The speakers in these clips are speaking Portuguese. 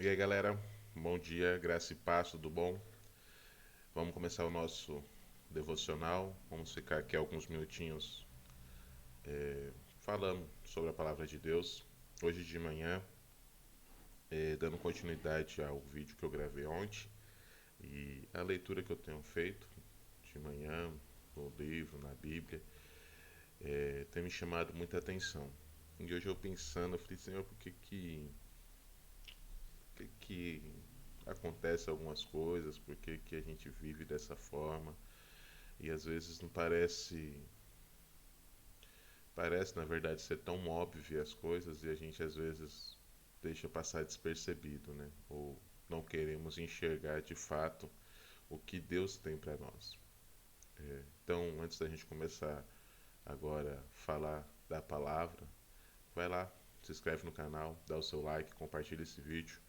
E aí, galera, bom dia, graça e paz, tudo bom? Vamos começar o nosso devocional. Vamos ficar aqui alguns minutinhos falando sobre a palavra de Deus. Hoje de manhã, dando continuidade ao vídeo que eu gravei ontem e a leitura que eu tenho feito de manhã no livro, na Bíblia, tem me chamado muita atenção. E hoje eu pensando, eu falei, Senhor, por que acontece algumas coisas? Por que a gente vive dessa forma? E às vezes não parece na verdade ser tão óbvio as coisas e a gente às vezes deixa passar despercebido, né? Ou não queremos enxergar de fato o que Deus tem para nós. Então, antes da gente começar agora a falar da palavra, vai lá, se inscreve no canal, dá o seu like, compartilha esse vídeo,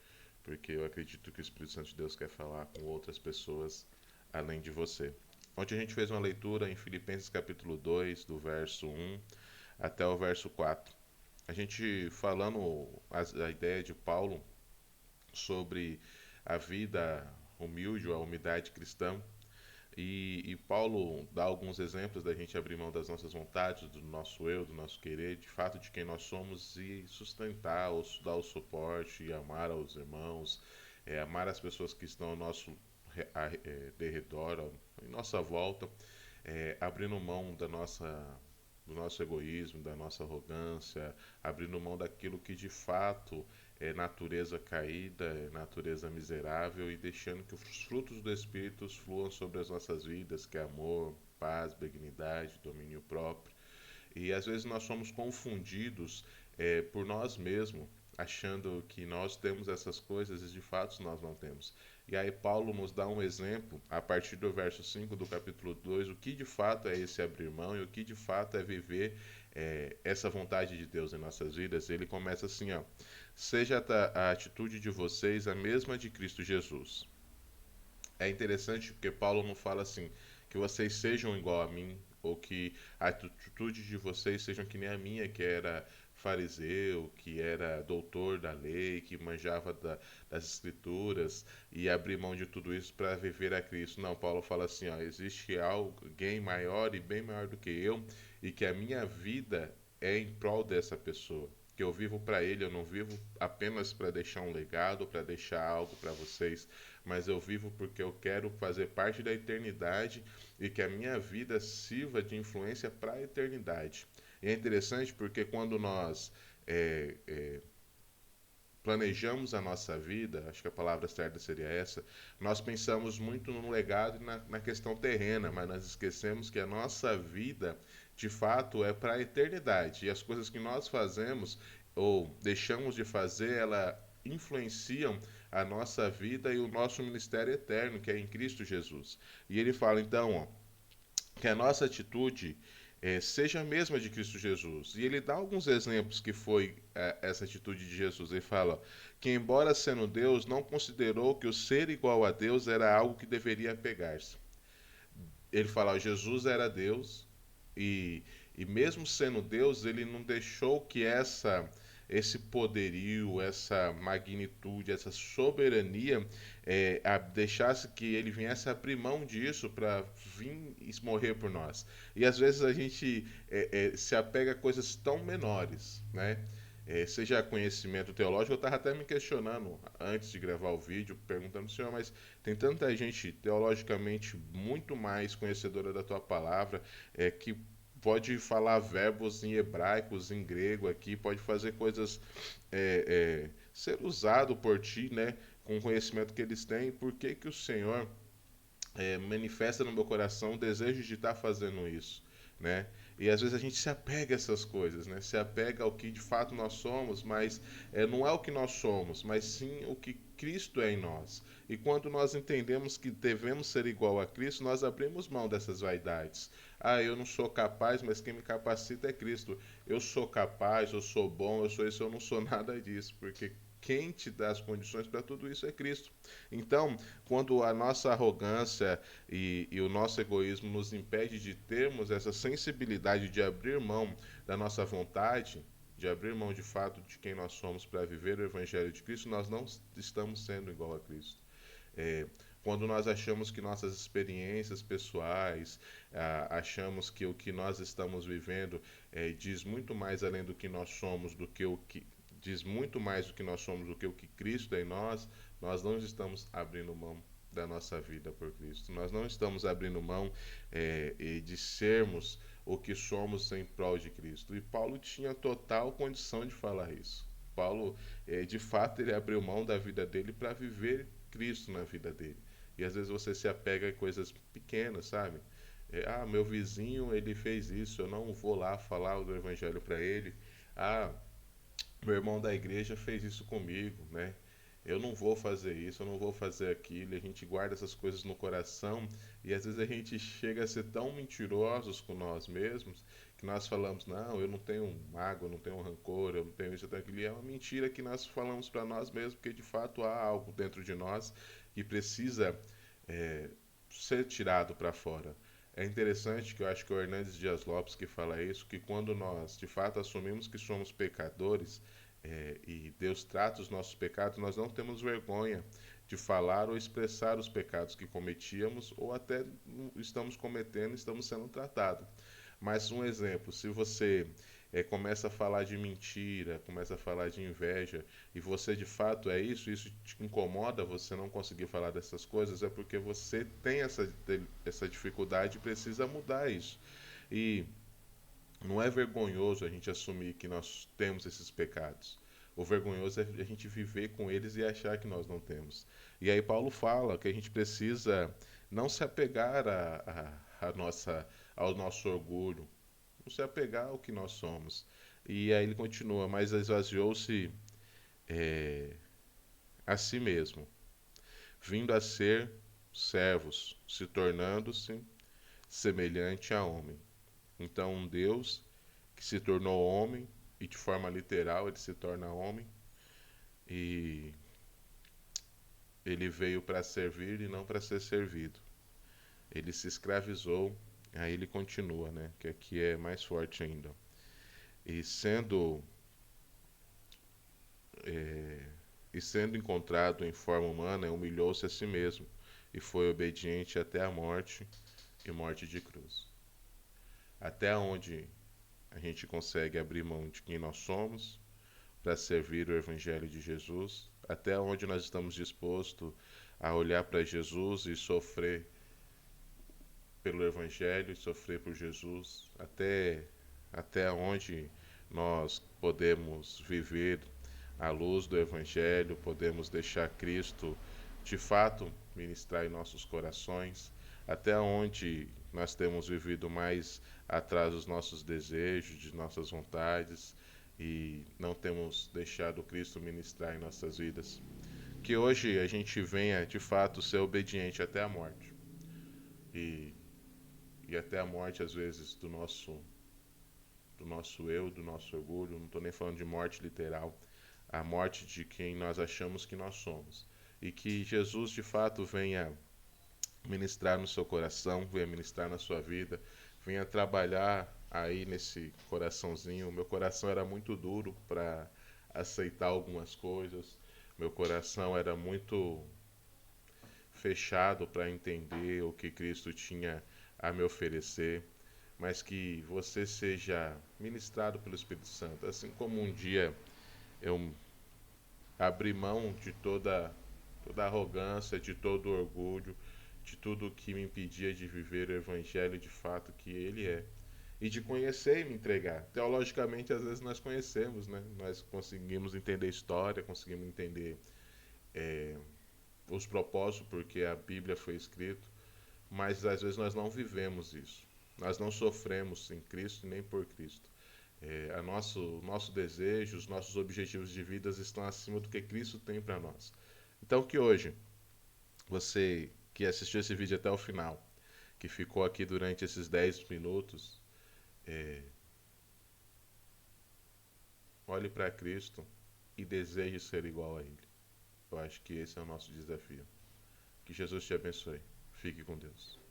porque eu acredito que o Espírito Santo de Deus quer falar com outras pessoas além de você. Ontem a gente fez uma leitura em Filipenses capítulo 2, do verso 1 até o verso 4. A gente falando a ideia de Paulo sobre a vida humilde, a humildade cristã, e Paulo dá alguns exemplos da gente abrir mão das nossas vontades, do nosso eu, do nosso querer, de fato de quem nós somos e sustentar, dar o suporte e amar aos irmãos, amar as pessoas que estão ao nosso derredor, em nossa volta, abrindo mão do nosso egoísmo, da nossa arrogância, abrindo mão daquilo que de fato é natureza caída, é natureza miserável e deixando que os frutos do Espírito fluam sobre as nossas vidas, que é amor, paz, benignidade, domínio próprio. E às vezes nós somos confundidos por nós mesmos, achando que nós temos essas coisas e de fato nós não temos. E aí Paulo nos dá um exemplo, a partir do verso 5 do capítulo 2, o que de fato é esse abrir mão e o que de fato é viver essa vontade de Deus em nossas vidas. Ele começa assim, ó: seja a atitude de vocês a mesma de Cristo Jesus. É interessante porque Paulo não fala assim, que vocês sejam igual a mim, ou que a atitude de vocês sejam que nem a minha, que era fariseu, que era doutor da lei, que manjava das escrituras e abrir mão de tudo isso para viver a Cristo. Não, Paulo fala assim, ó, existe alguém maior e bem maior do que eu, e que a minha vida é em prol dessa pessoa. Que eu vivo para ele, eu não vivo apenas para deixar um legado, para deixar algo para vocês, mas eu vivo porque eu quero fazer parte da eternidade e que a minha vida sirva de influência para a eternidade. E é interessante porque quando nós é, é, planejamos a nossa vida, acho que a palavra certa seria essa, nós pensamos muito no legado e na questão terrena, mas nós esquecemos que a nossa vida, de fato, é para a eternidade. E as coisas que nós fazemos ou deixamos de fazer, ela influenciam a nossa vida e o nosso ministério eterno, que é em Cristo Jesus. E ele fala então, ó, que a nossa atitude seja a mesma de Cristo Jesus. E ele dá alguns exemplos que foi essa atitude de Jesus. Ele fala que, embora sendo Deus, não considerou que o ser igual a Deus era algo que deveria pegar-se. Ele fala, Jesus era Deus e mesmo sendo Deus, ele não deixou que esse poderio, essa magnitude, essa soberania deixasse que ele viesse abrir mão disso para vir e morrer por nós. E às vezes a gente se apega a coisas tão menores, né? Seja conhecimento teológico, eu estava até me questionando antes de gravar o vídeo, perguntando, senhor, mas tem tanta gente teologicamente muito mais conhecedora da tua palavra, que pode falar verbos em hebraicos, em grego aqui, pode fazer coisas, ser usado por ti, né, com o conhecimento que eles têm. Por que que o Senhor manifesta no meu coração o desejo de estar fazendo isso, né? E às vezes a gente se apega a essas coisas, né? Se apega ao que de fato nós somos, mas não é o que nós somos, mas sim o que Cristo é em nós. E quando nós entendemos que devemos ser igual a Cristo, nós abrimos mão dessas vaidades. Ah, eu não sou capaz, mas quem me capacita é Cristo. Eu sou capaz, eu sou bom, eu sou isso, eu não sou nada disso, porque quem te dá as condições para tudo isso é Cristo. Então, quando a nossa arrogância e o nosso egoísmo nos impede de termos essa sensibilidade de abrir mão da nossa vontade, de abrir mão de fato de quem nós somos para viver o Evangelho de Cristo, nós não estamos sendo igual a Cristo. É, quando nós achamos que nossas experiências pessoais, achamos que o que nós estamos vivendo diz muito mais além do que nós somos, do que o que diz muito mais do que nós somos do que o que Cristo é em nós, nós não estamos abrindo mão da nossa vida por Cristo. Nós não estamos abrindo mão de sermos o que somos em prol de Cristo. E Paulo tinha total condição de falar isso. Paulo, de fato, ele abriu mão da vida dele para viver Cristo na vida dele. E às vezes você se apega a coisas pequenas, sabe? Meu vizinho, ele fez isso, eu não vou lá falar do evangelho para ele. Ah, meu irmão da igreja fez isso comigo, né? Eu não vou fazer isso, eu não vou fazer aquilo. E a gente guarda essas coisas no coração e às vezes a gente chega a ser tão mentirosos com nós mesmos que nós falamos: não, eu não tenho mágoa, eu não tenho rancor, eu não tenho isso, eu tenho aquilo. E é uma mentira que nós falamos para nós mesmos, porque de fato há algo dentro de nós que precisa é, ser tirado para fora. É interessante que eu acho que o Hernandes Dias Lopes que fala isso, que quando nós de fato assumimos que somos pecadores, e Deus trata os nossos pecados, nós não temos vergonha de falar ou expressar os pecados que cometíamos ou até estamos cometendo, estamos sendo tratados. Mas um exemplo, se você começa a falar de mentira, começa a falar de inveja, e você de fato é isso, isso te incomoda, você não conseguir falar dessas coisas, é porque você tem essa dificuldade e precisa mudar isso. E não é vergonhoso a gente assumir que nós temos esses pecados. O vergonhoso é a gente viver com eles e achar que nós não temos. E aí Paulo fala que a gente precisa não se apegar ao nosso orgulho, não se apegar ao que nós somos. E aí ele continua, mas esvaziou-se é, a si mesmo, vindo a ser servos, se tornando-se semelhante a homem. Então, um Deus que se tornou homem, e de forma literal ele se torna homem, e ele veio para servir e não para ser servido. Ele se escravizou, aí ele continua, né? Que aqui é mais forte ainda. E sendo, é, e sendo encontrado em forma humana, humilhou-se a si mesmo e foi obediente até a morte e morte de cruz. Até onde a gente consegue abrir mão de quem nós somos para servir o Evangelho de Jesus, até onde nós estamos dispostos a olhar para Jesus e sofrer pelo Evangelho e sofrer por Jesus, até onde nós podemos viver à luz do Evangelho, podemos deixar Cristo de fato ministrar em nossos corações, até onde nós temos vivido mais atrás dos nossos desejos, de nossas vontades e não temos deixado Cristo ministrar em nossas vidas. Que hoje a gente venha de fato ser obediente até a morte e, e até a morte às vezes do nosso eu, do nosso orgulho. Não estou nem falando de morte literal, a morte de quem nós achamos que nós somos. E que Jesus de fato venha ministrar no seu coração, venha ministrar na sua vida, venha trabalhar aí nesse coraçãozinho. Meu coração era muito duro para aceitar algumas coisas, meu coração era muito fechado para entender o que Cristo tinha a me oferecer, mas que você seja ministrado pelo Espírito Santo, assim como um dia eu abri mão de toda arrogância, de todo orgulho, de tudo que me impedia de viver o Evangelho de fato que ele é. E de conhecer e me entregar. Teologicamente, às vezes nós conhecemos, né? Nós conseguimos entender a história, conseguimos entender é, os propósitos porque a Bíblia foi escrita, mas às vezes nós não vivemos isso. Nós não sofremos em Cristo nem por Cristo. Nosso desejo, os nossos objetivos de vida estão acima do que Cristo tem para nós. Então que hoje, você que assistiu esse vídeo até o final, que ficou aqui durante esses 10 minutos, é, olhe para Cristo e deseje ser igual a Ele. Eu acho que esse é o nosso desafio. Que Jesus te abençoe. Fique com Deus.